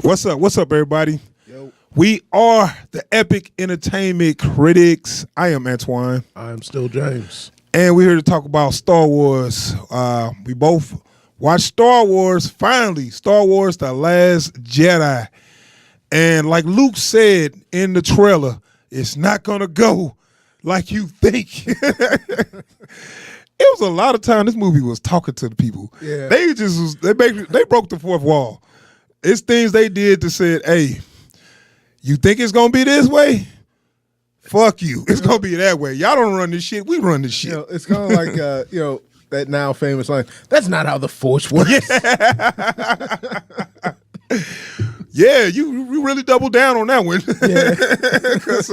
What's up? What's up, everybody? Yo. We are the Epic Entertainment Critics. I am Antoine. I'm still James. And we're here to talk about Star Wars. We both watched Star Wars, finally. Star Wars The Last Jedi. And like Luke said in the trailer, it's not going to go like you think. It was a lot of time this movie was talking to the people. Yeah. They broke the fourth wall. It's things they did to say, hey, you think it's going to be this way? Fuck you. It's going to be that way. Y'all don't run this shit. We run this shit. It's kind of like, that now famous line, that's not how the Force works. Yeah, you really doubled down on that one. Yeah. Because,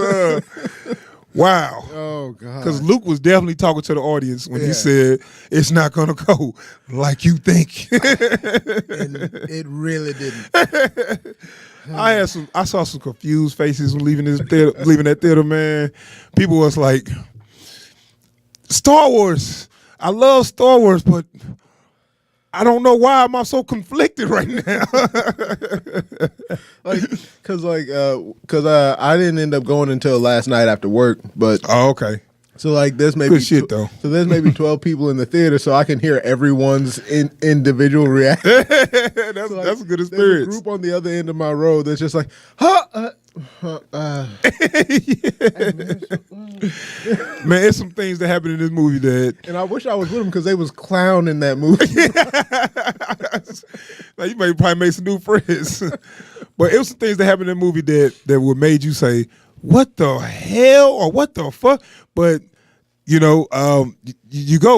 wow. Oh, God. Because Luke was definitely talking to the audience when he said, it's not going to go like you think. And it really didn't. I saw some confused faces when leaving that theater, man. People was like, Star Wars. I love Star Wars, but I don't know why am I so conflicted right now. Because I didn't end up going until last night after work, but okay. So there's maybe good shit though. So there's maybe 12 people in the theater, so I can hear everyone's individual reaction. That's a good experience. There's a group on the other end of my road that's just like, Man, it's some things that happen in this movie that, and I wish I was with them because they was clown in that movie. Like, you may probably make some new friends. But it was some things that happened in the movie that would made you say, what the hell or what the fuck? But you go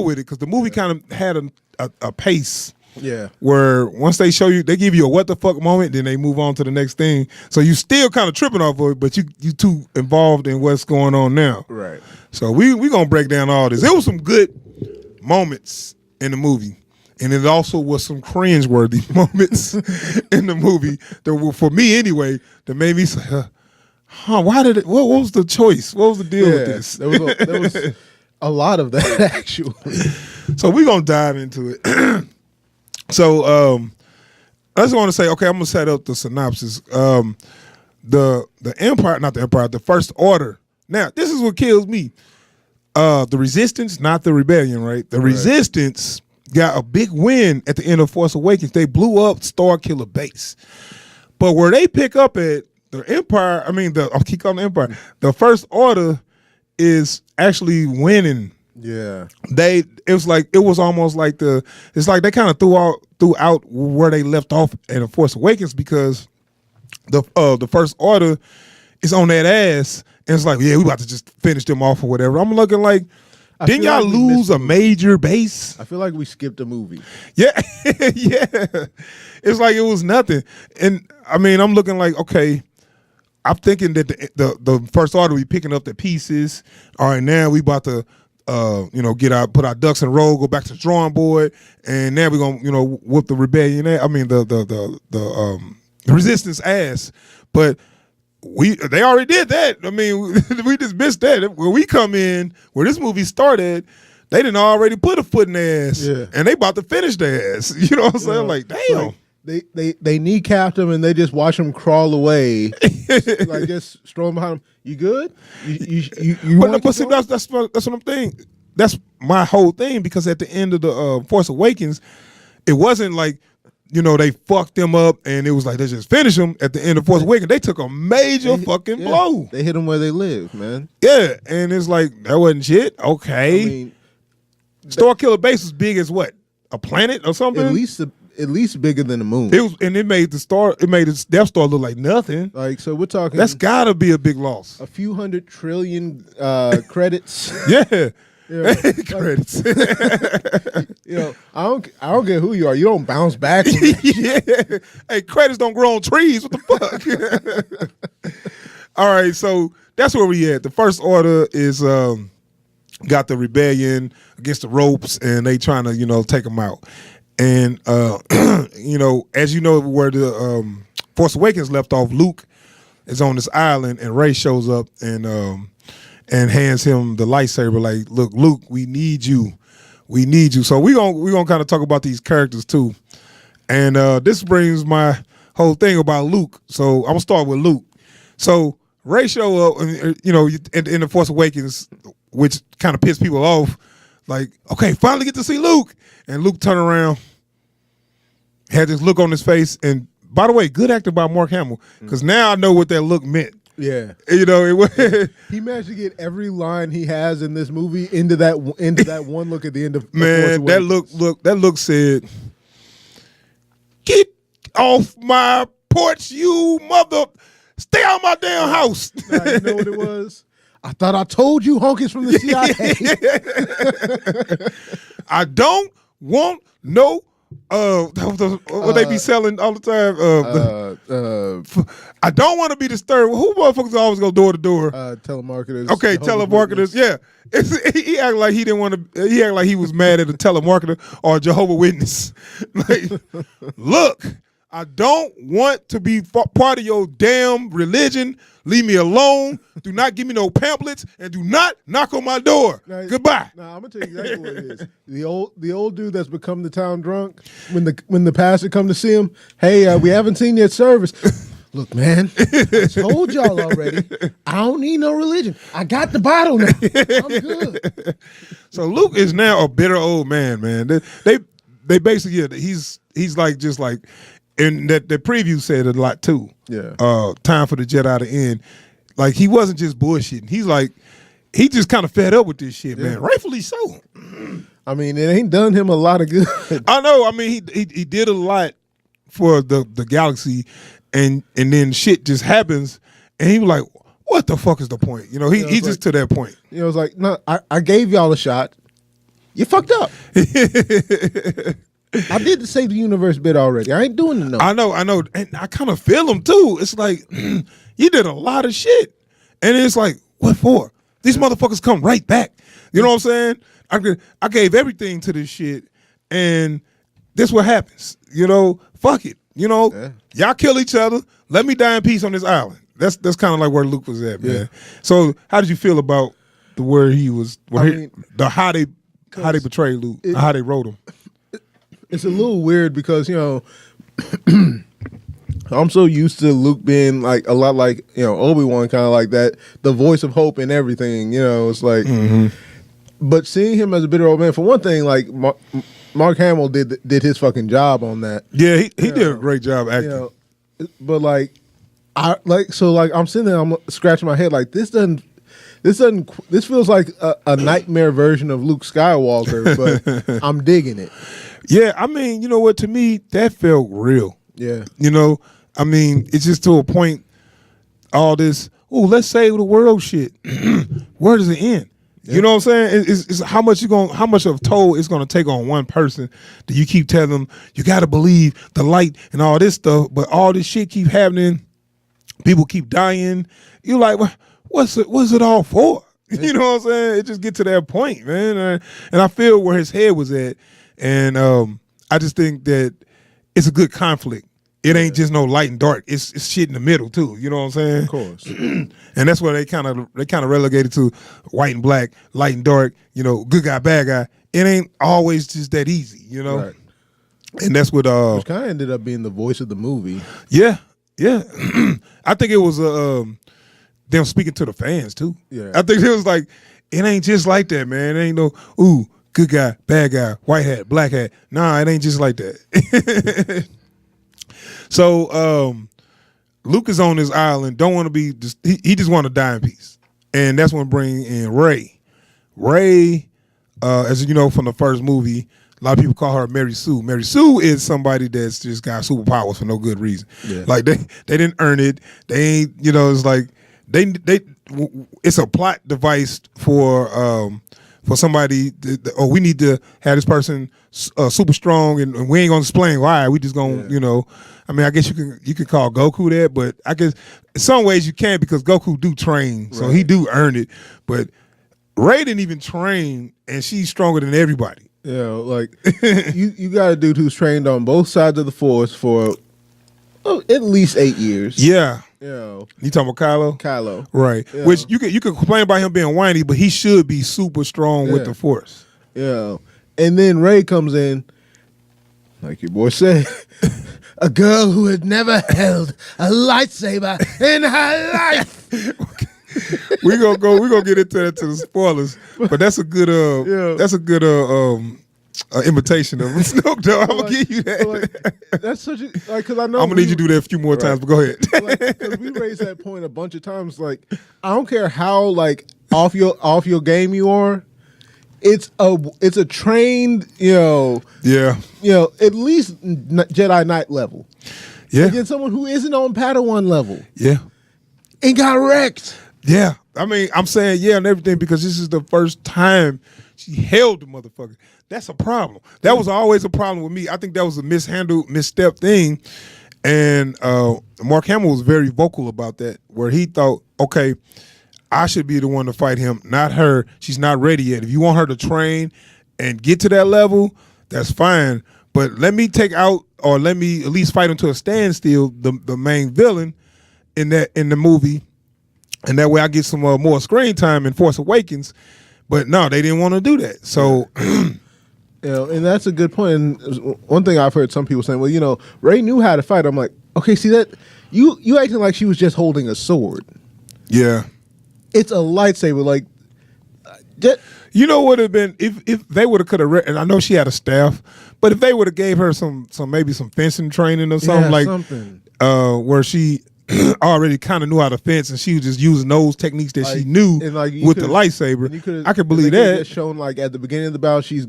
with it because the movie kind of had a pace. Yeah. Where once they show you, they give you a what the fuck moment, then they move on to the next thing. So you still kind of tripping off of it, but you too involved in what's going on now. Right. So we gonna break down all this. There was some good moments in the movie. And it also was some cringeworthy moments in the movie that were, for me anyway, that made me say, what was the choice? What was the deal with this? There was a lot of that, actually. So we're going to dive into it. So I just want to say, okay, I'm going to set up the synopsis. The Empire, not the Empire, the First Order. Now, this is what kills me. The Resistance, not the Rebellion, right? The Resistance got a big win at the end of Force Awakens. They blew up Starkiller Base. But where they pick up at the Empire, I'll keep calling the Empire, the First Order is actually winning. Yeah. It was almost like it's like they kind of threw out where they left off in the Force Awakens because the First Order is on that ass and it's like, yeah, we about to just finish them off or whatever. I'm looking like, didn't y'all lose a major base? I feel like we skipped a movie. Yeah, yeah. It's like it was nothing. And I'm looking like, okay, I'm thinking that the First Order we picking up the pieces. All right, now we about to put our ducks in a row, go back to the drawing board, and now we're gonna whoop the rebellion. The Resistance ass. But they already did that. We just missed that. When we come in, where this movie started, they didn't already put a foot in their ass, and they about to finish their ass. You know what I'm saying? Like, damn. They kneecapped him and they just watch him crawl away, just strolling behind him. You good? But see, that's what I'm thinking. That's my whole thing because at the end of the Force Awakens, it wasn't like they fucked them up and it was like let's just finish them. At the end of Force Awakens, they took a major fucking blow. They hit them where they live, man. Yeah, and it's like that wasn't shit. Okay, Starkiller Base was big as what? A planet or something? At least bigger than the moon. It made the Death Star look like nothing. So we're talking. That's gotta be a big loss. A few $100 trillion credits. Yeah. Credits. I don't care who you are. You don't bounce back. Yeah. Hey, credits don't grow on trees. What the fuck? All right, so that's where we at. The First Order is got the rebellion against the ropes, and they trying to take them out. And as you know, where the Force Awakens left off, Luke is on this island, and Rey shows up and hands him the lightsaber. Like, look, Luke, we need you. So we gonna kind of talk about these characters too. And this brings my whole thing about Luke. So I'm gonna start with Luke. So Rey show up, you know, in the Force Awakens, which kind of pissed people off. Like, okay, finally get to see Luke, and Luke turned around, had this look on his face, and by the way, good acting by Mark Hamill, because now I know what that look meant. Yeah, you know, it was. He managed to get every line he has in this movie into that one look at the end of Man, that look said, "Get off my porch, you mother! Stay out of my damn house." Nah, you know what it was? I thought I told you, honkers from the CIA. I don't want no. What they be selling all the time. I don't want to be disturbed. Who motherfuckers always go door to door? Telemarketers. Okay, telemarketers. Yeah, he acted like he didn't want to. He acted like he was mad at a telemarketer or a Jehovah's Witness. Like, look, I don't want to be part of your damn religion. Leave me alone. Do not give me no pamphlets, and do not knock on my door. Goodbye. Nah, I'm gonna tell you exactly what it is. The old dude that's become the town drunk. When the pastor come to see him, hey, we haven't seen you at service. Look, man, I told y'all already. I don't need no religion. I got the bottle now. I'm good. So Luke is now a bitter old man. They basically he's like just like. And that the preview said a lot too. Yeah. Time for the Jedi to end. Like, he wasn't just bullshitting. He's like, he just kind of fed up with this shit, man. Rightfully so. I mean, it ain't done him a lot of good. I know. I mean, he did a lot for the galaxy, and then shit just happens, and he was like, what the fuck is the point? You know, he's just to that point. You know, it's like, no, I gave y'all a shot. You fucked up. I did the save the universe bit already. I ain't doing it no. I know, and I kind of feel him too. It's like you did a lot of shit, and it's like, what for? These motherfuckers come right back. You know what I'm saying? I gave everything to this shit, and this what happens. You know, fuck it. You know, y'all kill each other. Let me die in peace on this island. That's kind of like where Luke was at, man. Yeah. So, how did you feel about where he was? How they portrayed Luke, how they wrote him? It's a little weird because, you know, I'm so used to Luke being like a lot like, you know, Obi-Wan, kind of like that, the voice of hope and everything. You know, it's like, but seeing him as a bitter old man, for one thing, like Mark Hamill did his fucking job on that. Yeah, he did a great job acting. You know, but like, I'm sitting there, I'm scratching my head like this feels like a nightmare version of Luke Skywalker, but I'm digging it. Yeah, I mean, you know what? To me, that felt real. Yeah. You know, I mean, it's just to a point, all this, let's save the world shit. Where does it end? Yeah. You know what I'm saying? It's how much of a toll it's gonna take on one person that you keep telling them, you gotta believe the light and all this stuff, but all this shit keep happening, people keep dying. You're like, what's it all for? Yeah. You know what I'm saying? It just get to that point, man. And I feel where his head was at. And I just think that it's a good conflict. It ain't just no light and dark. It's shit in the middle too. You know what I'm saying? Of course. And that's where they kind of relegated to white and black, light and dark. You know, good guy, bad guy. It ain't always just that easy. You know. Right. And that's what which kind of ended up being the voice of the movie. Yeah. I think it was them speaking to the fans too. Yeah. I think it was like, it ain't just like that, man. It ain't no good guy, bad guy, white hat, black hat. Nah, it ain't just like that. So Luke is on this island, don't want to be, he just want to die in peace. And that's when bring in Rey. Rey, as you know from the first movie, a lot of people call her Mary Sue. Mary Sue is somebody that's just got superpowers for no good reason. Yeah. Like they didn't earn it. They ain't, you know, it's like it's a plot device for somebody, we need to have this person super strong, and we ain't gonna explain why. We just gonna, you know, I mean, I guess you could call Goku that, but I guess in some ways you can't because Goku do train, so he do earn it. But Rey didn't even train, and she's stronger than everybody. Yeah, like you got a dude who's trained on both sides of the Force for at least 8 years. Yeah. Yeah. You talking about Kylo? Kylo. Right. Yeah. Which you could complain about him being whiny, but he should be super strong with the Force. Yeah. And then Rey comes in, like your boy said, a girl who had never held a lightsaber in her life. We're gonna get into that to the spoilers, but that's a good imitation of Snoop Dogg. I'm gonna give you that. That's such a because I know I'm gonna need you to do that a few more times, but go ahead. Because we raised that point a bunch of times. Like, I don't care how off your game you are. It's a trained, at least Jedi Knight level. Yeah. Against someone who isn't on Padawan level. Yeah. And got wrecked. Yeah. I mean, I'm saying and everything because this is the first time she held the motherfucker. That's a problem. That was always a problem with me. I think that was a misstep thing. And Mark Hamill was very vocal about that, where he thought, okay, I should be the one to fight him, not her. She's not ready yet. If you want her to train and get to that level, that's fine. But let me take out, or let me at least fight him to a standstill, the main villain in the movie, and that way I get some more screen time in Force Awakens. But no, they didn't want to do that. So, and that's a good point. And one thing I've heard some people saying, well, Rey knew how to fight. I'm like, okay, see that you acting like she was just holding a sword. Yeah. It's a lightsaber, you know what would have been if they would have could have and I know she had a staff, but if they would have gave her some maybe some fencing training or something where she already kind of knew how to fence and she was just using those techniques that she knew with the lightsaber. I could believe that. Just shown at the beginning of the battle, she's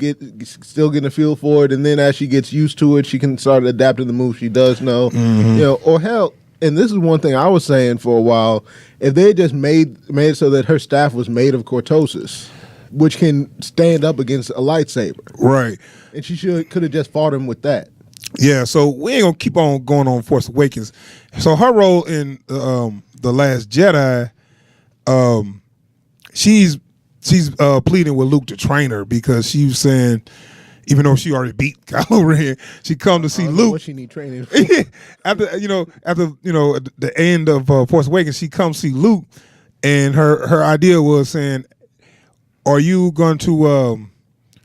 still getting a feel for it, and then as she gets used to it, she can start adapting the move she does know. Mm-hmm. Or hell. And this is one thing I was saying for a while. If they had just made it so that her staff was made of cortosis, which can stand up against a lightsaber, right? And she could have just fought him with that. Yeah. So we ain't gonna keep on going on Force Awakens. So her role in the Last Jedi, she's pleading with Luke to train her because she was saying, even though she already beat Kylo Ren, she come to see Luke. What she need training for. after the end of Force Awakens, she comes see Luke, and her idea was saying, "Are you going to?"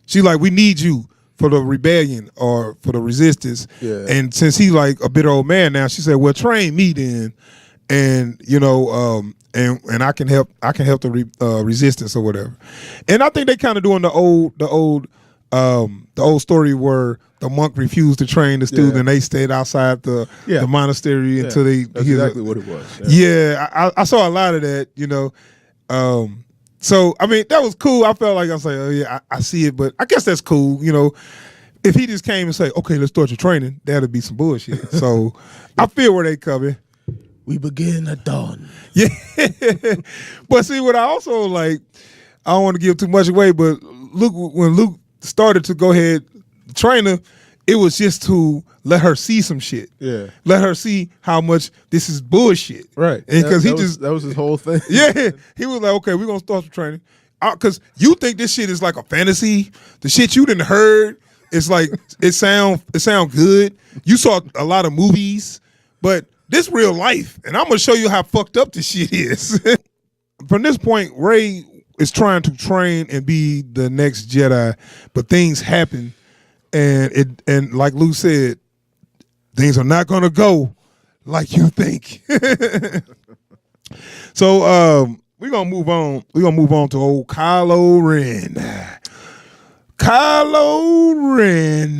She's like, "We need you for the rebellion or for the resistance." Yeah. And since he's like a bit old man now, she said, "Well, train me then, and and I can help the resistance or whatever." And I think they kind of doing the old story where the monk refused to train the student and they stayed outside the monastery until they. That's exactly what it was. I saw a lot of that, So I mean that was cool. I felt like I was like, oh yeah, I see it, but I guess that's cool. If he just came and say, okay, let's start your training, that'd be some bullshit. So I feel where they coming. We begin at dawn. Yeah, but see what I also like. I don't want to give too much away, but when Luke started to go ahead train her, it was just to let her see some shit. Yeah. Let her see how much this is bullshit. Right. And because that was his whole thing. Yeah. He was like, okay, we're gonna start some training. Because you think this shit is like a fantasy. The shit you didn't heard, it's like it sound good. You saw a lot of movies, but this real life, and I'm gonna show you how fucked up this shit is. From this point, Rey is trying to train and be the next Jedi, but things happen, and like Luke said, things are not gonna go like you think. So we're gonna move on. We're gonna move on to old Kylo Ren. Kylo Ren,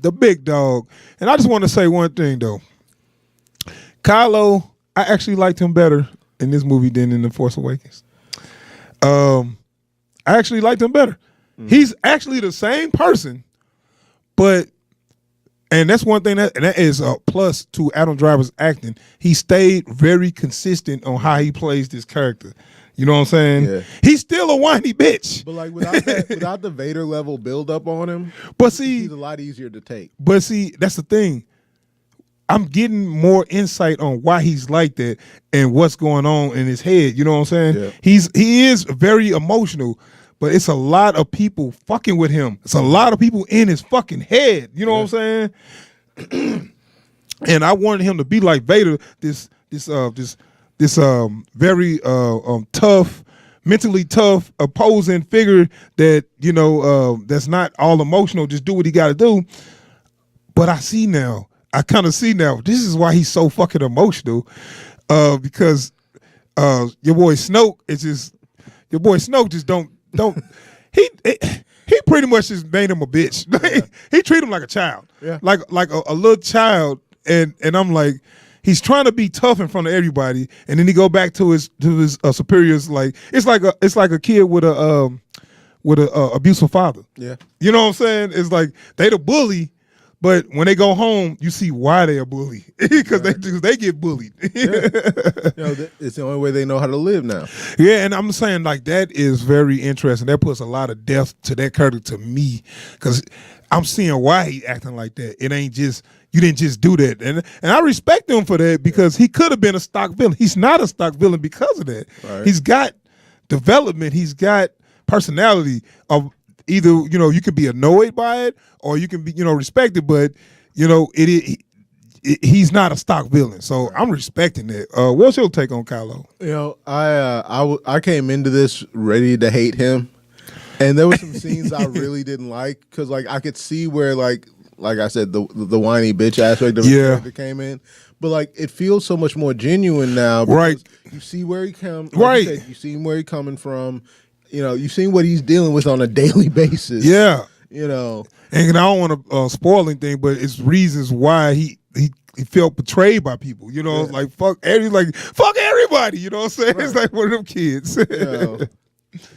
the big dog. And I just want to say one thing though. Kylo, I actually liked him better in this movie than in The Force Awakens. I actually liked him better. Mm. He's actually the same person, and that's one thing that is a plus to Adam Driver's acting. He stayed very consistent on how he plays this character. You know what I'm saying? Yeah. He's still a whiny bitch. But like without the Vader level build up on him, he's a lot easier to take. But see, that's the thing. I'm getting more insight on why he's like that and what's going on in his head. You know what I'm saying? Yeah. He is very emotional, but it's a lot of people fucking with him. It's a lot of people in his fucking head. You know what I'm saying? And I wanted him to be like Vader, this very tough, mentally tough, opposing figure that that's not all emotional. Just do what he got to do. But I see now. I kind of see now. This is why he's so fucking emotional, because your boy Snoke just don't he pretty much just made him a bitch. Yeah. He treated him like a child, like a little child, and I'm like, he's trying to be tough in front of everybody, and then he go back to his superiors. Like it's like a kid with a abusive father. Yeah, you know what I'm saying? It's like they the bully. But when they go home, you see why they are bullied because they get bullied. Yeah. It's the only way they know how to live now. Yeah, and I'm saying like that is very interesting. That puts a lot of depth to that character to me because I'm seeing why he acting like that. It ain't just you didn't just do that, and I respect him for that because he could have been a stock villain. He's not a stock villain because of that. Right. He's got development. He's got personality of. Either, you can be annoyed by it or you can be, respect it, but, he's not a stock villain. So I'm respecting it. What's your take on Kylo? I came into this ready to hate him. And there were some scenes I really didn't like because, like, I could see where, like I said, the whiny bitch aspect of the character came in. But, like, it feels so much more genuine now. Right. You see where he comes. Like you said, you see where he's coming from. You've seen what he's dealing with on a daily basis. Yeah. And I don't want to spoil anything, but it's reasons why he felt betrayed by people. Like fuck everybody. You know what I'm saying? Right. It's like one of them kids.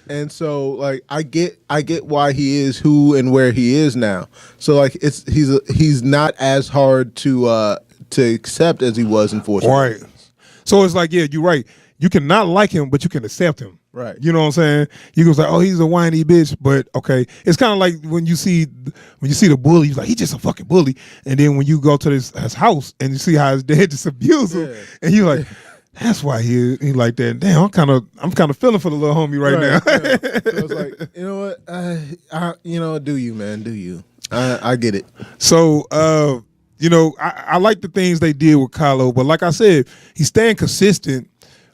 And so like I get why he is who and where he is now. So like he's not as hard to accept as he was in Force Awakens. Right. So it's like, yeah, you're right. You cannot like him, but you can accept him. Right. You know what I'm saying? You go say, oh, he's a whiny bitch, but okay. It's kind of like when you see the bully, he's like, he's just a fucking bully. And then when you go to his house and you see how his dad just abused him, and you're like, that's why he like that. Damn, I'm kind of feeling for the little homie right now. So I was like, you know what? Do you, man? Do you? I get it. So, I like the things they did with Kylo, but like I said, he's staying consistent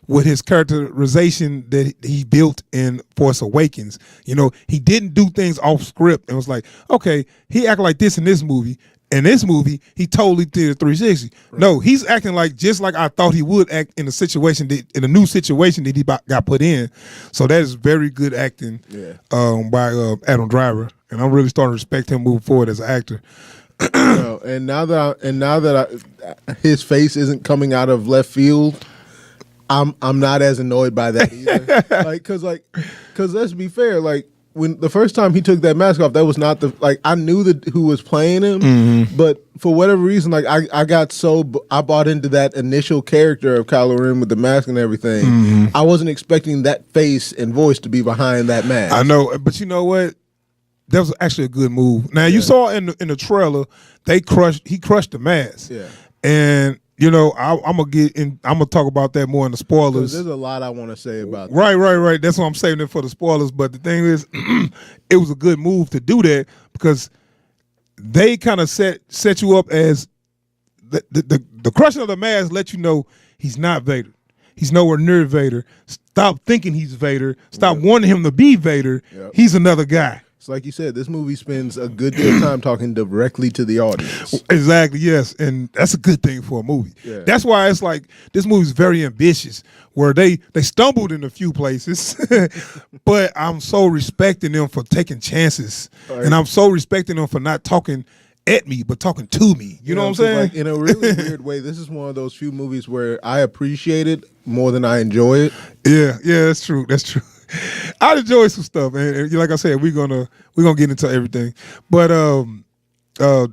with his characterization that he built in Force Awakens. He didn't do things off script and was like, okay, he acted like this in this movie. In this movie, he totally did a 360. Right. No, he's acting like just like I thought he would act in a new situation that he got put in. So that is very good acting by Adam Driver, and I'm really starting to respect him moving forward as an actor. And now that his face isn't coming out of left field, I'm not as annoyed by that either. Cause let's be fair, like when the first time he took that mask off, that was not I knew who was playing him, but for whatever reason, like I bought into that initial character of Kylo Ren with the mask and everything. I wasn't expecting that face and voice to be behind that mask. I know, but you know what? That was actually a good move. Now you saw in the trailer, he crushed the mask. Yeah. And I'm gonna talk about that more in the spoilers. There's a lot I want to say about that. Right. That's why I'm saving it for the spoilers. But the thing is, it was a good move to do that because they kind of set you up as the crushing of the mask let you know he's not Vader. He's nowhere near Vader. Stop thinking he's Vader. Stop wanting him to be Vader. Yep. He's another guy. So like you said, this movie spends a good deal of time talking directly to the audience. Exactly, yes. And that's a good thing for a movie. Yeah. That's why it's like this movie's very ambitious, where they stumbled in a few places, but I'm so respecting them for taking chances. Right. And I'm so respecting them for not talking at me, but talking to me. You know what I'm saying? Like, in a really weird way, this is one of those few movies where I appreciate it more than I enjoy it. Yeah, that's true. I enjoy some stuff, and like I said, we're gonna get into everything. But I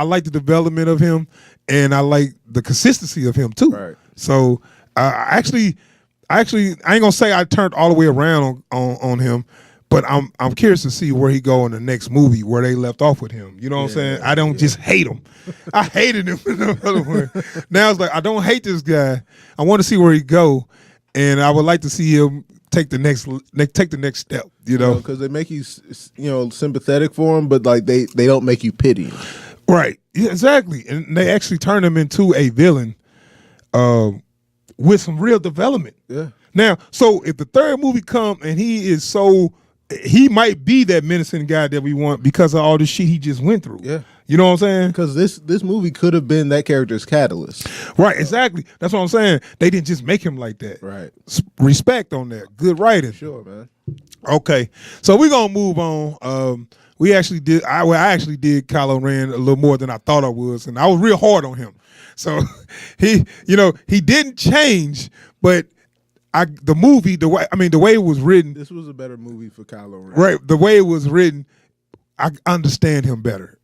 like the development of him, and I like the consistency of him too. Right. So I ain't gonna say I turned all the way around on him, but I'm curious to see where he go in the next movie where they left off with him. You know what I'm saying? I don't just hate him. I hated him in the other one. Now it's like I don't hate this guy. I want to see where he go, and I would like to see him take the next step, because they make you sympathetic for him, but like they don't make you pity him. Right. Yeah, exactly. And they actually turn him into a villain with some real development. Yeah. Now, so if the third movie come and he might be that menacing guy that we want because of all the shit he just went through. Yeah. You know what I'm saying? Because this movie could have been that character's catalyst. Right, exactly. That's what I'm saying. They didn't just make him like that. Right. Respect on that. Good writing. Sure, man. Okay, so we're gonna move on. We actually did. I actually did Kylo Ren a little more than I thought I was, and I was real hard on him. So he didn't change, but the way it was written. This was a better movie for Kylo Ren. Right, the way it was written, I understand him better.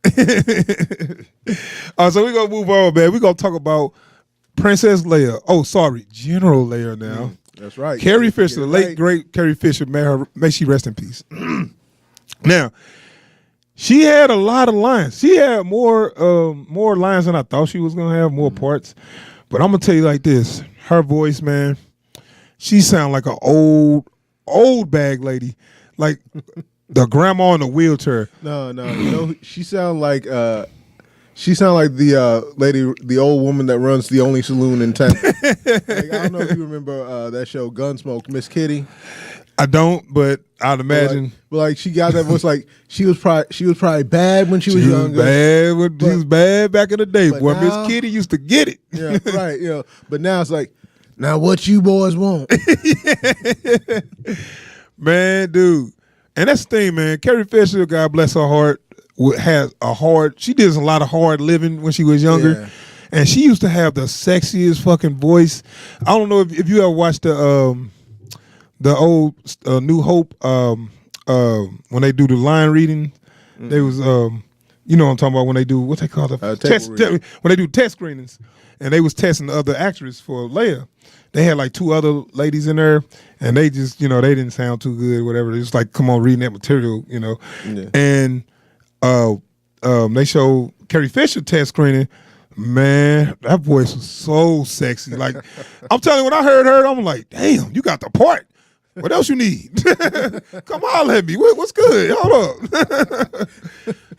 So we're gonna move on, man. We're gonna talk about Princess Leia. Oh, sorry, General Leia now. That's right. Carrie Fisher, the late great Carrie Fisher, may she rest in peace. Now, she had a lot of lines. She had more lines than I thought she was gonna have, more parts. But I'm gonna tell you like this: her voice, man, she sound like an old bag lady, like the grandma in a wheelchair. No. She sound like the lady, the old woman that runs the only saloon in town. Like, I don't know if you remember that show Gunsmoke, Miss Kitty. I don't, but I'd imagine. But she got that voice. Like she was probably bad when she was younger. She was bad back in the day. Boy, Miss Kitty used to get it. Yeah, right. But now it's like, now what you boys want? Man, dude. And that's the thing, man. Carrie Fisher, God bless her heart, she did a lot of hard living when she was younger. Yeah. And she used to have the sexiest fucking voice. I don't know if you ever watched the old New Hope when they do the line reading. They was you know what I'm talking about, when they do what they call when they do test screenings, and they was testing the other actress for Leia. They had like two other ladies in there, and they just, they didn't sound too good, whatever. It was like, come on, reading that material, Yeah. And they showed Carrie Fisher test screening. Man, that voice was so sexy. Like, I'm telling you, when I heard her, I'm like, damn, you got the part. What else you need? Come holler at me. What's good? Hold up.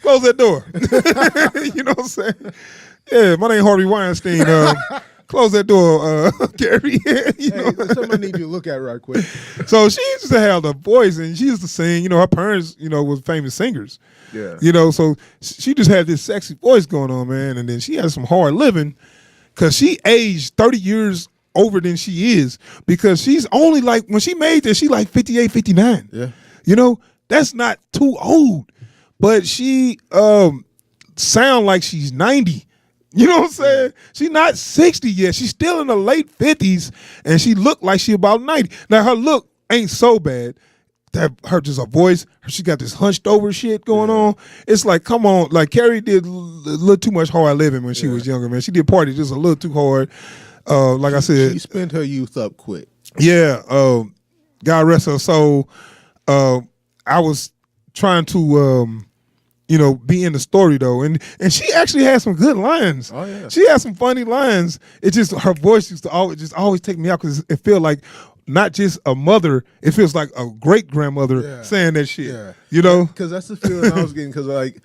Close that door. You know what I'm saying? Yeah, my name Harvey Weinstein. Close that door, Carrie. Somebody need you to look at right quick. So she used to have the voice, and she used to sing. Her parents, was famous singers. Yeah. So she just had this sexy voice going on, man. And then she had some hard living, because she aged 30 years over than she is, because she's only like, when she made this, she like 58, 59. Yeah. That's not too old, but she sound like she's 90. You know what I'm saying? She's not 60 yet. She's still in the late 50s, and she looked like she about 90. Now, her look ain't so bad. That her just a voice, she got this hunched over shit going on. It's like, come on. Like, Carrie did a little too much hard living when she was younger, man. She did party just a little too hard. Like I said. She spent her youth up quick. Yeah. God rest her soul. I was trying to... be in the story though, and she actually had some good lines. Oh yeah, she had some funny lines. It just, her voice used to always take me out, because it felt like not just a mother, it feels like a great grandmother saying that shit. Yeah. Because that's the feeling I was getting. Because like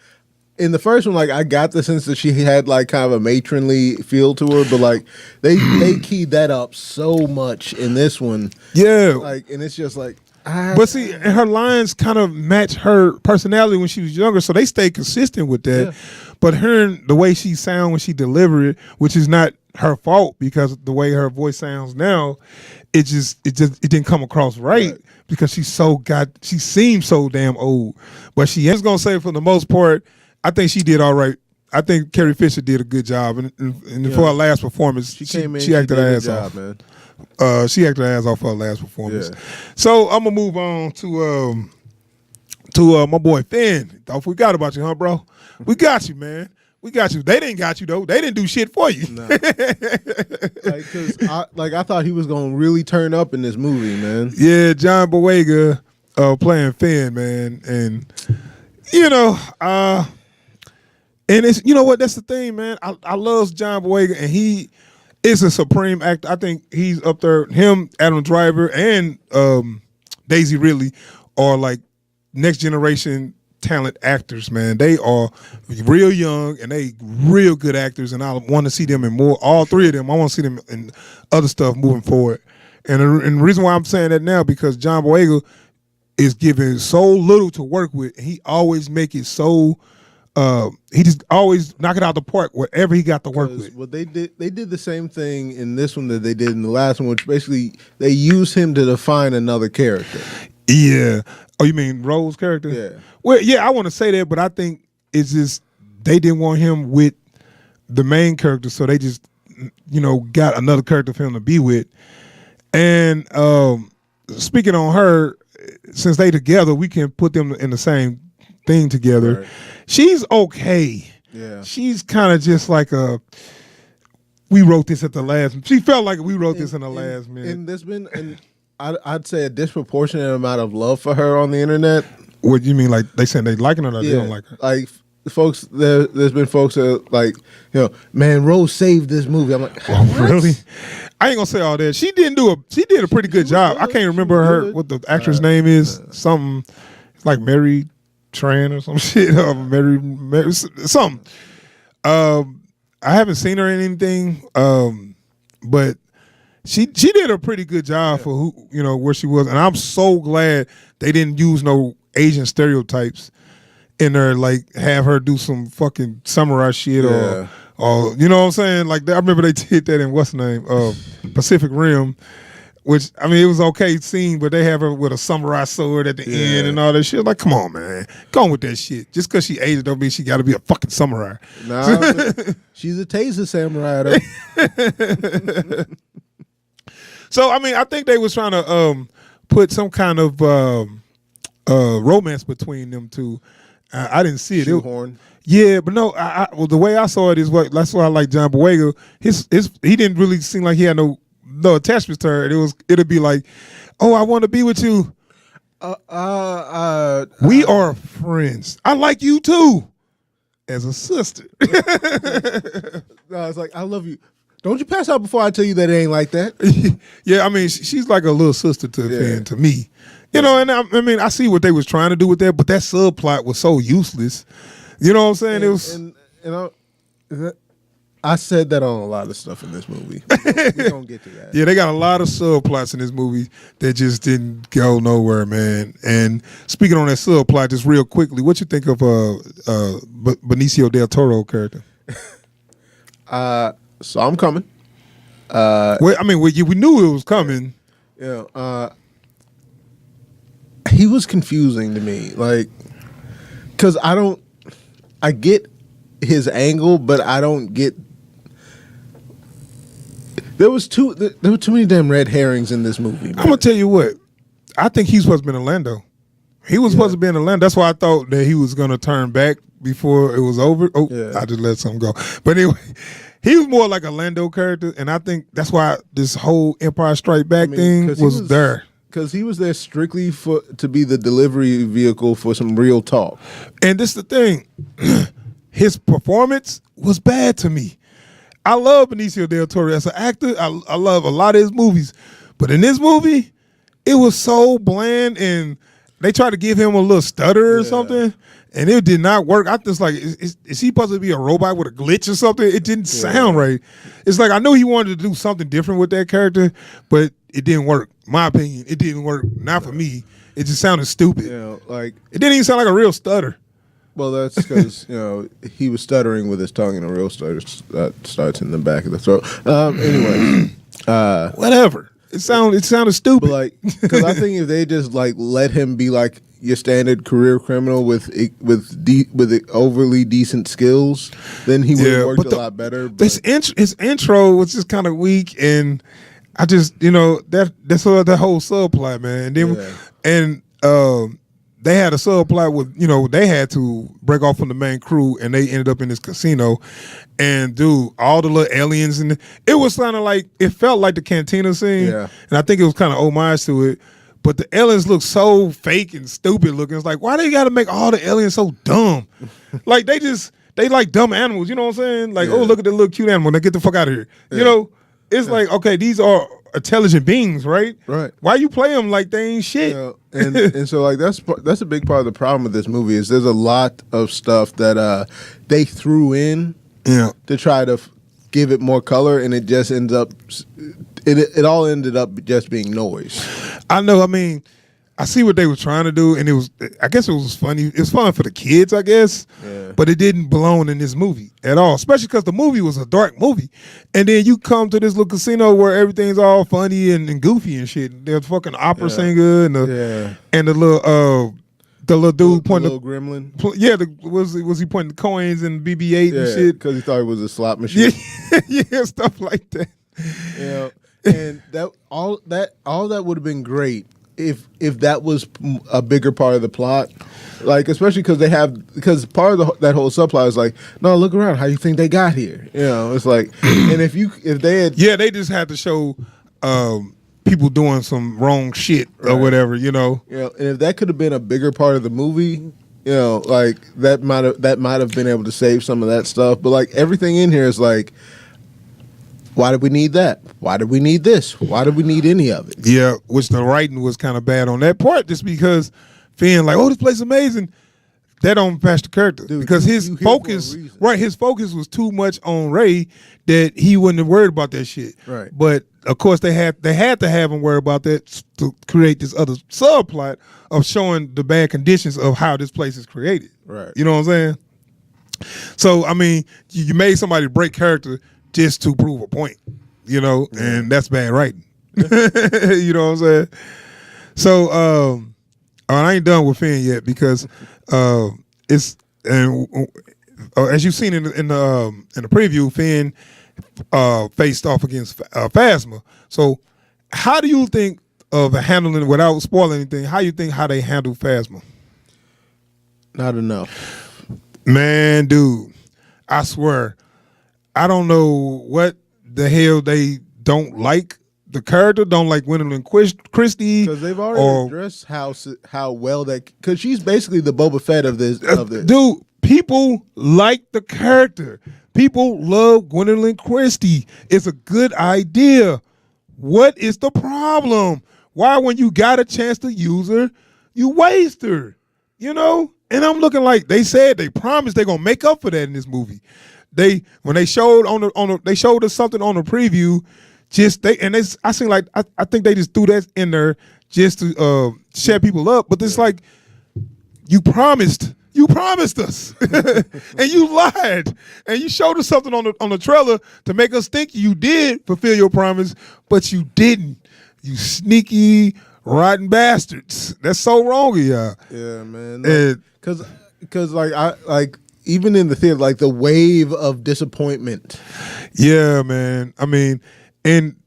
in the first one, like I got the sense that she had like kind of a matronly feel to her, but like they keyed that up so much in this one. Yeah, like, and it's just like. But see, and her lines kind of match her personality when she was younger, so they stayed consistent with that. Yeah. But hearing the way she sound when she delivered it, which is not her fault, because the way her voice sounds now, it didn't come across right. Because she seems so damn old. But she is gonna say, for the most part, I think she did all right. I think Carrie Fisher did a good job, and for her last performance, she acted her ass off, man. She acted her ass off for her last performance. Yeah. So I'm gonna move on to my boy Finn. Don't forget about you, huh, bro? We got you, man. We got you. They didn't got you though. They didn't do shit for you. Nah. I thought he was gonna really turn up in this movie, man. Yeah, John Boyega playing Finn, man, and and it's, what, that's the thing, man. I love John Boyega, and he is a supreme actor. I think he's up there. Him, Adam Driver, and Daisy Ridley are like next generation talent actors, man. They are real young, and they real good actors, and I want to see them in more. All three of them, I want to see them in other stuff moving forward. And the reason why I'm saying that now, because John Boyega is given so little to work with, and he always make it so he just always knock it out the park whatever he got to work with. Well, they did the same thing in this one that they did in the last one, which basically they use him to define another character. Yeah. Oh, you mean Rose's character? Yeah. Well, yeah, I want to say that, but I think it's just they didn't want him with the main character, so they just got another character for him to be with. And speaking on her, since they together, we can put them in the same thing together. Right. She's okay. Yeah. She's kind of just like we wrote this at the last. She felt like we wrote this in the last minute. And there's been, I'd say, a disproportionate amount of love for her on the internet. What do you mean? Like they saying they liking her or they don't like her? Like folks, there's been folks that like, man, Rose saved this movie. I'm like, oh, really? I ain't gonna say all that. She did a pretty good job. I can't remember what the actress name is. Something like Mary Tran or some shit. Mary something. I haven't seen her in anything, but she did a pretty good job for who where she was, and I'm so glad they didn't use no Asian stereotypes in there, like have her do some fucking samurai shit or you know what I'm saying? Like I remember they did that in what's the name? Pacific Rim, which I mean it was okay scene, but they have her with a samurai sword at the end and all that shit. Like, come on, man, go on with that shit. Just because she Asian don't mean she got to be a fucking samurai. Nah, she's a taser samurai though. So I mean, I think they was trying to put some kind of romance between them two. I didn't see it. Shoehorn. Yeah, but no. Well, the way I saw it is that's why I like John Boyega. He didn't really seem like he had no attachments to her. It'd be like, oh, I want to be with you. We are friends. I like you too, as a sister. No, it's like I love you. Don't you pass out before I tell you that it ain't like that. Yeah, I mean, she's like a little sister to me. And I mean, I see what they was trying to do with that, but that subplot was so useless. You know what I'm saying? It was. I said that on a lot of stuff in this movie. We don't get to that. Yeah, they got a lot of subplots in this movie that just didn't go nowhere, man. And speaking on that subplot, just real quickly, what you think of Benicio del Toro character? So I'm coming. Well, I mean, we knew it was coming. Yeah. He was confusing to me, like, because I get his angle, but I don't get. There were too many damn red herrings in this movie. Man. I'm gonna tell you what. I think he's supposed to be in Orlando. He was supposed to be in Orlando. That's why I thought that he was gonna turn back before it was over. Oh, I just let something go. But anyway, he was more like a Lando character, and I think that's why this whole Empire Strike Back thing was there. Because he was there strictly to be the delivery vehicle for some real talk. And this is the thing. His performance was bad to me. I love Benicio del Toro as an actor. I love a lot of his movies. But in this movie, it was so bland, and they tried to give him a little stutter or something, and it did not work. I just like, is he supposed to be a robot with a glitch or something? It didn't sound right. It's like I knew he wanted to do something different with that character, but it didn't work. My opinion, it didn't work. Not for me. It just sounded stupid. Like it didn't even sound like a real stutter. Well, that's because he was stuttering with his tongue, and a real stutter that starts in the back of the throat. Anyway, whatever. It sounded stupid. But like, because I think if they just like let him be like your standard career criminal with overly decent skills, then he would have worked a lot better. But his intro was just kind of weak, and I just that's the whole subplot, man. And then they had a subplot with they had to break off from the main crew, and they ended up in this casino, and dude, all the little aliens, and it was kind of like, it felt like the cantina scene, and I think it was kind of homage to it. But the aliens look so fake and stupid looking. It's like, why they got to make all the aliens so dumb? Like they like dumb animals. You know what I'm saying? Like, oh, look at the little cute animal. Now get the fuck out of here. You know, it's like, okay, these are intelligent beings, right? Right. Why you play them like they ain't shit? And so like that's a big part of the problem with this movie is there's a lot of stuff that they threw in to try to give it more color, and it just ends up it all ended up just being noise. I know. I mean, I see what they were trying to do, and I guess it was funny. It was fun for the kids, I guess, but it didn't belong in this movie at all, especially because the movie was a dark movie. And then you come to this little casino where everything's all funny and goofy and shit. There's fucking opera singer and the little dude pointing the little gremlin. Yeah, was he pointing the coins and BB-8 and shit? Because he thought it was a slot machine. Yeah, stuff like that. Yeah, and that all that would have been great if that was a bigger part of the plot, like especially because part of that whole subplot is like, no, look around, how you think they got here? You know, it's like, and if they had, they just had to show people doing some wrong shit or whatever, you know. You know, and if that could have been a bigger part of the movie, you know, like that might have been able to save some of that stuff. But like everything in here is like, why did we need that? Why did we need this? Why did we need any of it? Yeah, which the writing was kind of bad on that part, just because Finn like, oh, this place is amazing. That don't match the character. Dude, because his focus was too much on Rey that he wouldn't have worried about that shit. Right. But of course they had to have him worry about that to create this other subplot of showing the bad conditions of how this place is created. Right. You know what I'm saying? So I mean, you made somebody break character just to prove a point, you know, and that's bad writing. You know what I'm saying? So I ain't done with Finn yet because it's as you've seen in the preview, Finn faced off against Phasma. So how do you think of handling, without spoiling anything, how they handle Phasma? Not enough. Man, dude, I swear, I don't know what the hell they don't like. The character don't like Gwendoline Christie, because they've already addressed how well that, because she's basically the Boba Fett of this. Dude, people like the character. People love Gwendoline Christie. It's a good idea. What is the problem? Why, when you got a chance to use her, you waste her? You know. And I'm looking like they promised they're gonna make up for that in this movie. When they showed they showed us something on the preview. I seem like I think they just threw that in there just to shut people up. But it's like, you promised us, and you lied, and you showed us something on the trailer to make us think you did fulfill your promise, but you didn't. You sneaky, rotten bastards. That's so wrong of y'all. Yeah, man. Because like even in the theater, like the wave of disappointment. Yeah, man. I mean. And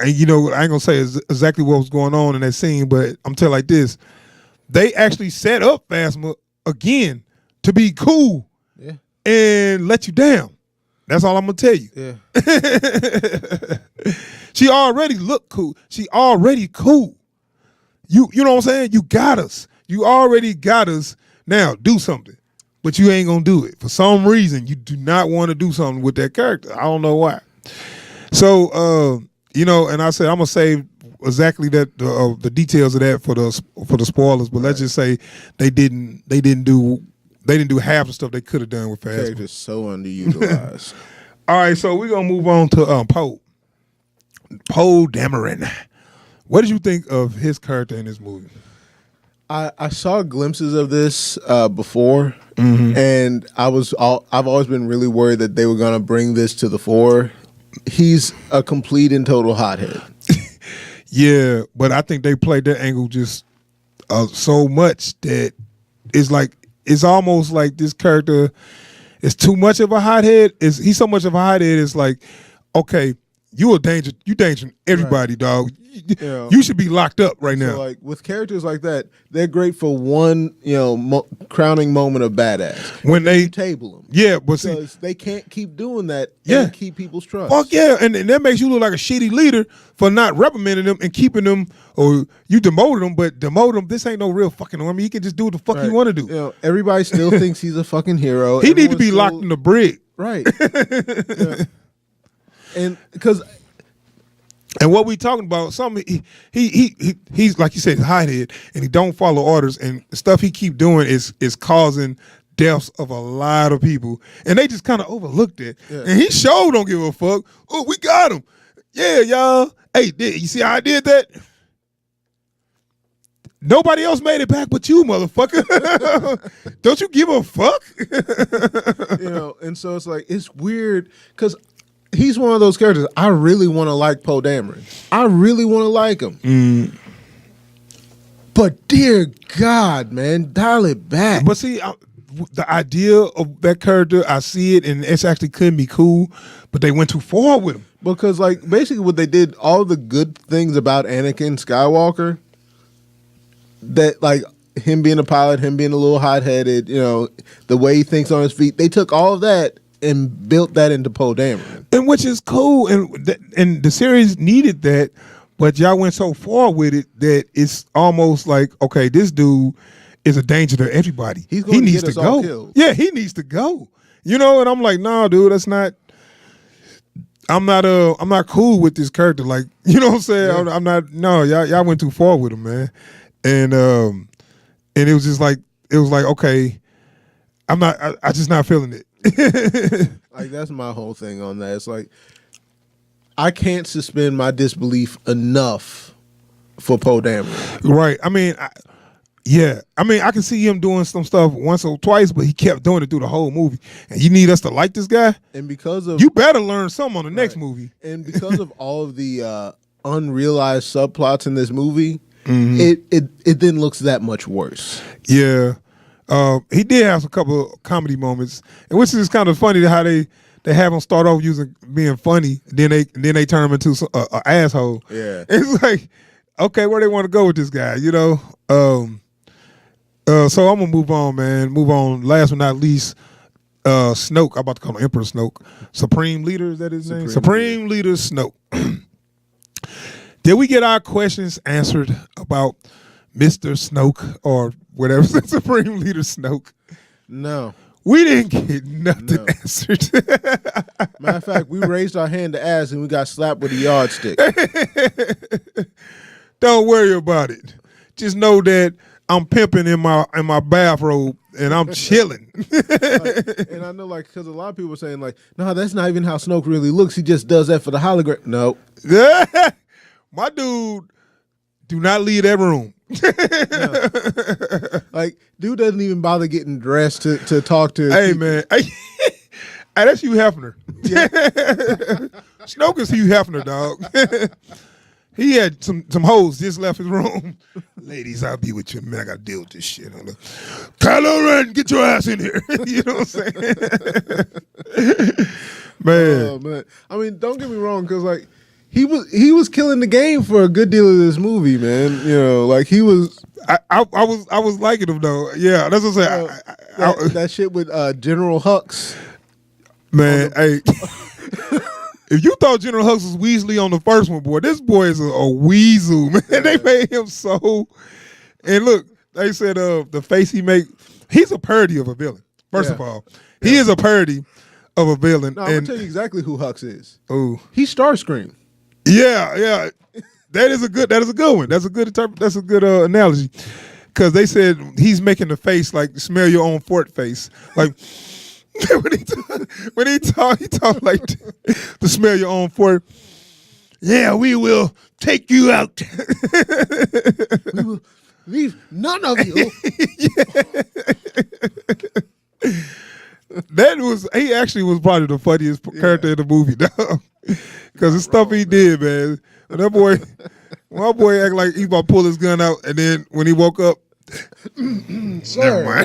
you know, I ain't gonna say exactly what was going on in that scene, but I'm telling like this: they actually set up Phasma again to be cool, and let you down. That's all I'm gonna tell you. Yeah. She already looked cool. She already cool. You know what I'm saying? You got us. You already got us. Now do something, but you ain't gonna do it for some reason. You do not want to do something with that character. I don't know why. So, you know, and I said I'm gonna save exactly that the details of that for the spoilers. But let's just say they didn't do half the stuff they could have done with Phasma. Character's so underutilized. All right, so we're gonna move on to Poe Dameron. What did you think of his character in this movie? I saw glimpses of this before, and I've always been really worried that they were gonna bring this to the fore. He's a complete and total hothead. Yeah, but I think they played that angle just so much that it's almost like this character is too much of a hothead. He's so much of a hothead. It's like, okay, you dangering everybody, dog. Yeah. You should be locked up right now. So like with characters like that, they're great for one, crowning moment of badass. When they table them, yeah, but because they can't keep doing that. Yeah, and keep people's trust. Fuck yeah, and that makes you look like a shitty leader for not reprimanding them and keeping them, or you demoted them, but demote them. This ain't no real fucking army. He can just do what the fuck he want to do. Everybody still thinks he's a fuking hero. He need to be locked in the brig, right? And because. And what we talking about? He's like you said, hothead, and he don't follow orders, and stuff he keep doing is causing deaths of a lot of people, and they just kind of overlooked it. Yeah. And he sure don't give a fuck. Oh, we got him. Yeah, y'all. Hey, you see how I did that? Nobody else made it back but you, motherfucker. Don't you give a fuck? And so it's like, it's weird because he's one of those characters. I really want to like Poe Dameron. I really want to like him. But dear God, man, dial it back. But see, the idea of that character, I see it, and it's actually couldn't be cool, but they went too far with him. Because, like, basically what they did, all the good things about Anakin Skywalker, that, like, him being a pilot, him being a little hot-headed, the way he thinks on his feet, they took all of that and built that into Poe Dameron. And which is cool, and the series needed that, but y'all went so far with it that it's almost like, okay, this dude is a danger to everybody. He needs to go. Killed. Yeah, he needs to go. And I'm like, nah, dude, that's not. I'm not cool with this character. Like, you know what I'm saying? Yeah. I'm not. No, y'all went too far with him, man. And it was just like, okay, I just not feeling it. Like, that's my whole thing on that. It's like, I can't suspend my disbelief enough for Poe Dameron. Right. I mean, I can see him doing some stuff once or twice, but he kept doing it through the whole movie. And you need us to like this guy? And because of... You better learn something on the next movie. And because of all of the unrealized subplots in this movie, it then looks that much worse. Yeah. He did have a couple of comedy moments, and which is kind of funny how they have him start off being funny, then they turn him into an asshole. Yeah. It's like, okay, where they want to go with this guy, So I'm gonna move on, man. Move on. Last but not least, Snoke. I'm about to call him Emperor Snoke. Supreme Leader, is that his name? Supreme Leader Snoke. Did we get our questions answered about Mr. Snoke or whatever? Supreme Leader Snoke? No. We didn't get nothing answered. Matter of fact, we raised our hand to ask and we got slapped with a yardstick. Don't worry about it. Just know that I'm pimping in my bathrobe and I'm chilling. And I know, like, because a lot of people are saying, like, no, that's not even how Snoke really looks. He just does that for the hologram. No. My dude do not leave that room. No. Like, dude doesn't even bother getting dressed to talk to. Hey, man. Hey, that's Hugh Hefner. Yeah. Snoke is Hugh Hefner, dog. He had some hoes just left his room. Ladies, I'll be with you, man. I got to deal with this shit. Kylo Ren, get your ass in here. You know what I'm saying? Man. Oh, man. I mean, don't get me wrong, because, like, he was killing the game for a good deal of this movie, man. Like, he was. I was liking him though. Yeah, that's what I'm saying. That shit with General Hux. Man, hey. If you thought General Hux was Weasley on the first one, boy, this boy is a weasel, man. Yeah. They made him so. And look, they said the face he make, he's a parody of a villain. First of all, he is a parody of a villain. No, I'm gonna tell you exactly who Hux is. Oh, he's Starscream. Yeah. That is a good one. That's a good analogy. Because they said he's making the face like smell your own fort face. Like when he talk like to smell your own fort. Yeah, we will take you out. We will leave none of you. He actually was probably the funniest character in the movie, dog. Because the stuff he did, man. My boy act like he's about to pull his gun out, and then when he woke up, sir,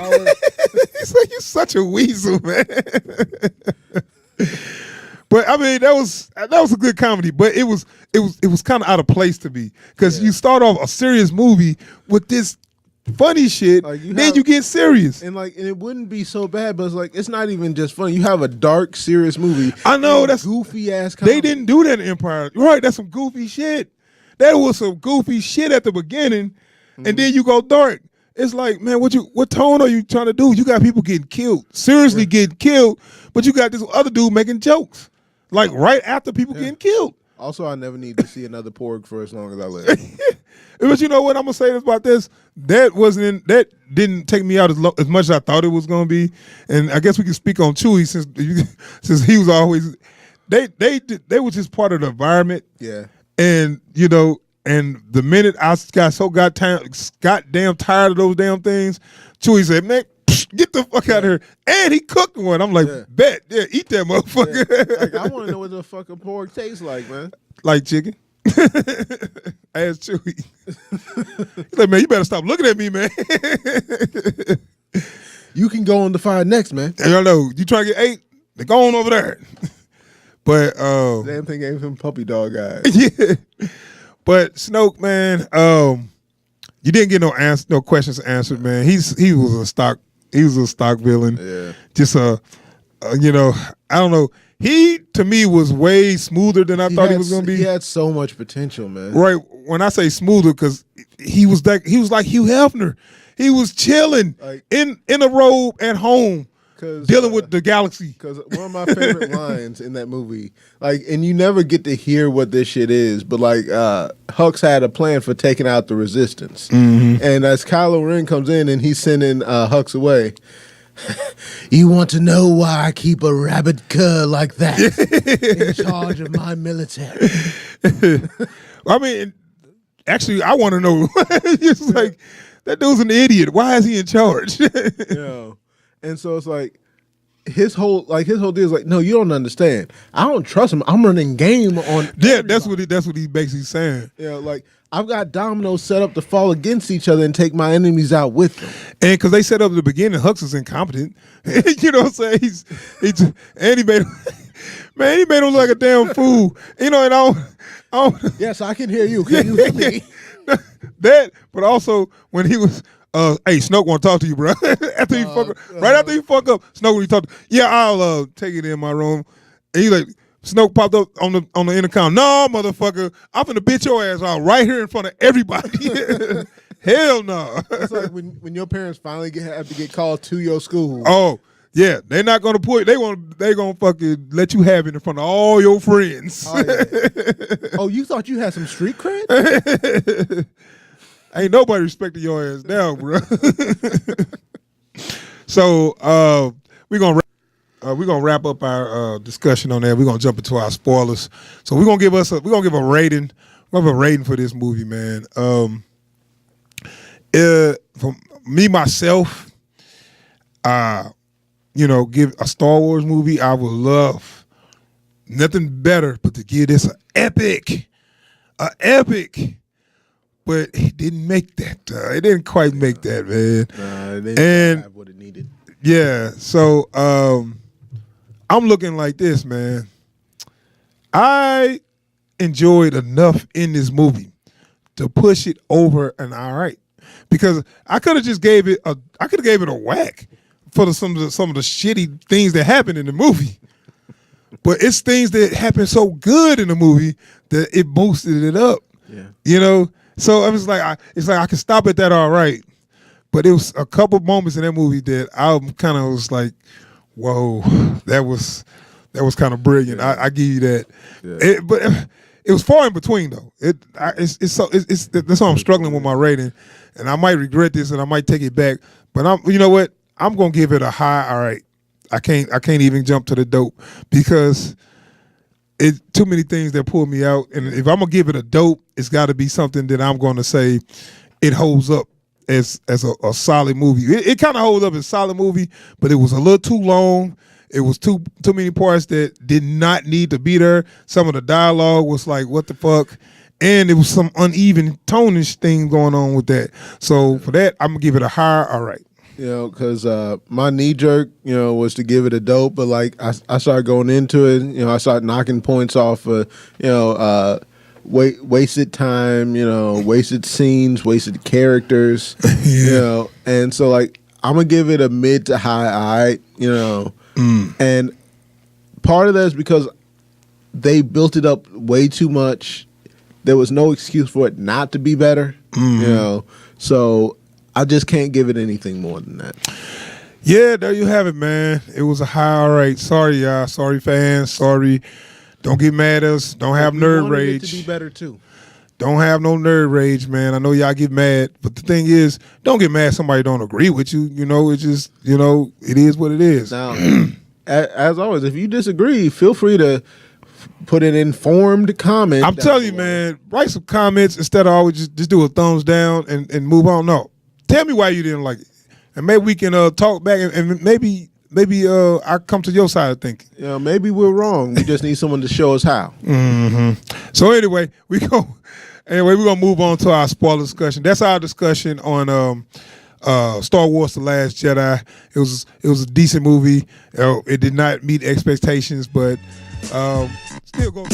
he's like, you're such a weasel, man. But I mean, that was a good comedy, but it was kind of out of place to me because you start off a serious movie with this funny shit, like then you get serious, and it wouldn't be so bad, but it's like it's not even just funny. You have a dark, serious movie. I know that's goofy ass comedy. They didn't do that in Empire, right? That's some goofy shit. That was some goofy shit at the beginning, and then you go dark. It's like, man, what tone are you trying to do? You got people getting killed, seriously getting killed, but you got this other dude making jokes, like right after people getting killed. Also, I never need to see another porg for as long as I live. But you know what I'm gonna say about this? That didn't take me out as much as I thought it was gonna be, and I guess we can speak on Chewie since he was always they were just part of the environment. Yeah, and And the minute I got so goddamn tired of those damn things, Chewie said, "Man, get the fuck out of here!" And he cooked one. I'm like, "Bet, eat that motherfucker." Yeah. Like, I want to know what the fucking pork tastes like, man. Like chicken. Ask Chewie. He's like, "Man, you better stop looking at me, man." You can go on to find next, man. And I know you trying to get 8. They're going over there. But damn thing gave him puppy dog eyes. Yeah. But Snoke, man, you didn't get no questions answered, man. He was a stock villain. Yeah. Just I don't know. He to me was way smoother than I thought he was gonna be. He had so much potential, man. Right. When I say smoother, because he was like Hugh Hefner. He was chilling in a robe at home, dealing with the galaxy. Because one of my favorite lines in that movie, and you never get to hear what this shit is, but Hux had a plan for taking out the Resistance, and as Kylo Ren comes in and he's sending Hux away. You want to know why I keep a rabid cur like that in charge of my military? I mean, actually, I want to know. It's like, that dude's an idiot. Why is he in charge? And so it's like his whole deal is like, no, you don't understand. I don't trust him. I'm running game on. Yeah, that's what he basically saying. I've got dominoes set up to fall against each other and take my enemies out with them. And because they set up at the beginning, Hux is incompetent. You know what I'm saying? And he made him look like a damn fool. And I don't. Yes, I can hear you. Can you hear me? That, but also when he was, hey, Snoke want to talk to you, bro. After you fuck up, right after you fuck up, Snoke when you talk, I'll take it in my room. And he like, Snoke popped up on the intercom. No, motherfucker, I'm finna bitch your ass out right here in front of everybody. Hell no. It's like when your parents finally have to get called to your school. Oh, yeah, they're not gonna they gonna fucking let you have it in front of all your friends. Oh, yeah. Oh, you thought you had some street cred? Ain't nobody respecting your ass now, bro. So we're gonna wrap up our discussion on that. We're gonna jump into our spoilers. So we're gonna give a rating. We're gonna have a rating for this movie, man. For me myself, give a Star Wars movie, I would love nothing better but to give this an epic. But it didn't make that. It didn't quite make that, man. Nah, it didn't have what it needed. Yeah, so I'm looking like this, man. I enjoyed enough in this movie to push it over an all right, because I could have just gave it a whack for some of the shitty things that happened in the movie. But it's things that happened so good in the movie that it boosted it up. Yeah. So I was like, it's like I could stop at that all right. But it was a couple moments in that movie that I kind of was like, whoa, that was kind of brilliant. Yeah. I give you that. Yeah. But it was far in between though. That's why I'm struggling with my rating, and I might regret this and I might take it back. But you know what? I'm gonna give it a high. All right, I can't even jump to the dope because it's too many things that pull me out. And if I'm gonna give it a dope, it's got to be something that I'm gonna say it holds up as a solid movie. It kind of holds up as a solid movie, but it was a little too long. It was too many parts that did not need to be there. Some of the dialogue was like, what the fuck? And it was some uneven tonish thing going on with that. So for that, I'm gonna give it a higher all right. Because my knee jerk, was to give it a dope, but I started going into it, I started knocking points off wasted time, wasted scenes, wasted characters, and so I'm gonna give it a mid to high, and part of that is because they built it up way too much. There was no excuse for it not to be better, so I just can't give it anything more than that. Yeah, there you have it, man. It was a high all right. Sorry, y'all. Sorry, fans. Sorry. Don't get mad at us. Don't have nerd rage. It to be better too. Don't have no nerd rage, man. I know y'all get mad, but the thing is, don't get mad if somebody don't agree with you. It's just, it is what it is. Now, as always, if you disagree, feel free to put an informed comment. I'm telling you, man, write some comments instead of always just do a thumbs down and move on. No, tell me why you didn't like it, and maybe we can talk back and maybe I come to your side of thinking. Yeah, maybe we're wrong. We just need someone to show us how. So anyway, we're gonna move on to our spoiler discussion. That's our discussion on Star Wars: The Last Jedi. It was a decent movie. It did not meet expectations, but still go.